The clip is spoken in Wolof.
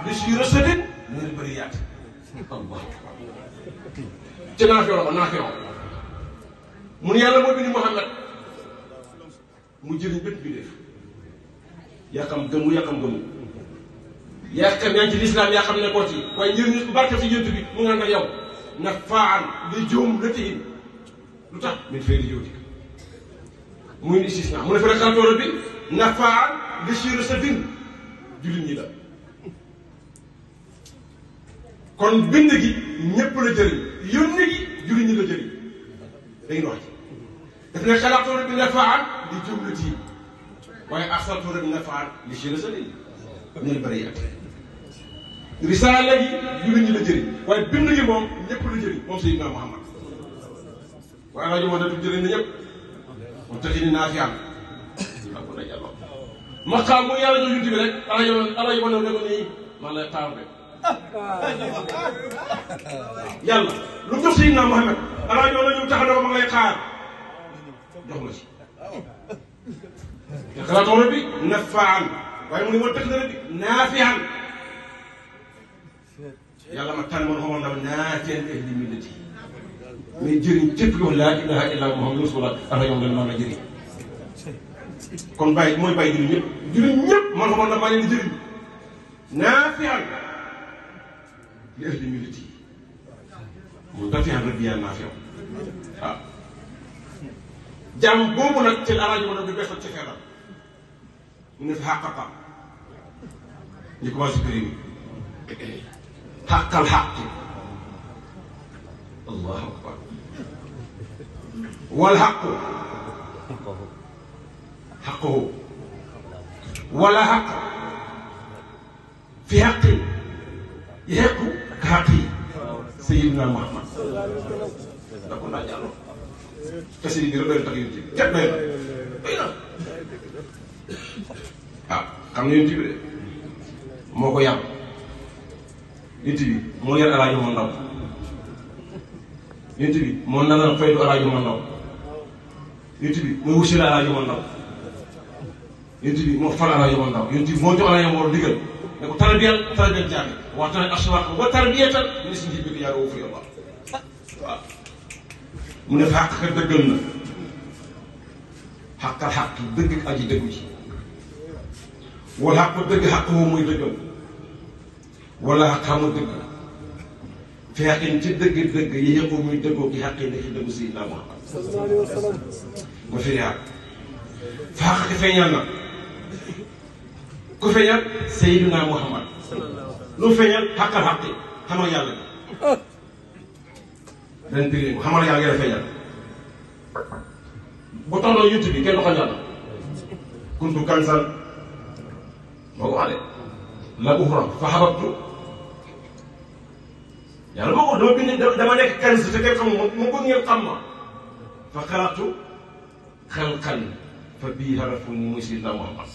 li si rësadin ñu ne bëri yaat Allah ci naafeew la ko naafeew mu ne yàlla moo bind Muhammad mu jëriñ bépp bi def yaa xam gëmu yaa xam gëmu yaa xam yaa ngi ci lislaam yaa xam ne koo ci waaye njëriñ bu barke ci jënt bi mu nga nga yow na faan li joom la tihin lu tax min fay di jóoti muy ni istisna mu ne fa rekantoora bi na faan li siira sa din jullit ñi la kon bind gi ñépp la jëriñ yónni gi jullit ñi la jëriñ dañuy wax ci daf ne xalaatoora bi na faan li joom la tihin waaye arsaltoora bi na faan li siira sa din ñun bëri yàq risaala gi jullit ñi la jëriñ waaye bind gi moom ñëpp la jëriñ moom Seydina Muhammad waaye rajo moo datu jëriñ na ñëpp moom taxi ni naa fi am ko na jàllo ma xam mu yàlla ñoo junti bi rek alajo ma ne ko nii man lay xaar rek yàlla lu jox Seydina Muhammad alajo la ñu taxaw ma lay xaar jox ma ci te xalaatoon bi nafaan waaye mu ne moo tax na rek naafian yàlla ma tànn man xamoon daal naafeen ahli millati mais jëriñ képp ki wax laa ilaha illa muhammadu rasulullah ala yom leen noonu la jëriñ kon bàyyi mooy bàyyi jëriñ ñëpp man xamoon na maa leen di jëriñ naafian li ahli millati mu dafian rek yaa naafian waaw jàmm boobu nag ci alaaji ma doon di beesal ci xeetam mu ne fi xàqata ñu commencé prix bi xàqal xàq allahu akbar wal xàqu xàquhu wala xàq fi xàqi yexequ ka xàqi sayyidina Muhammad da ko naa jàllo kese yi rek doy tax yéen ci ket doy na ah xam nga yéen ci bi de moo ko yàq yéen bi moo yar alaajo ma ndaw yéen bi moo nanal faydu alaajo ma ndaw yéen bi mooy wusila alaajo ma ndaw yéen bi moo fal alaajo ma ndaw yéen bi moo jox alaajo ma war digal ne ko tarbiyal jaami waxtaan aswaaq wa tarbiyatan min si nji bi yaa fi Allah waaw mu ne fa xàq dëggal na xàqal xàq dëgg aji dëggu ci wala xàq dëgg xàq moom muy dëggal wala xàq xamul dëgg fi xaqin ci dëgg yi yëpp muy dëggoo ki xaqin ne ci dëggu Sayyidina Muhammad nga firi xàq fa xàq feeñal na ku feeñal Sayyidina Muhammad lu feeñal xàqal xàq xamal yàlla bi dañ tëri ko xamal yaa ngi la feeñal bu tax na YouTube bi kenn du ko ñaan kuntu kansan moo ko wax de la uxram fa xababtu yàlla moo ko dama bind dama nekk kans te kenn xam ma bëgg ngeen xam ma fa xalaqtu xalqan fa bii xarafu ni muy Sayyidina Muhammad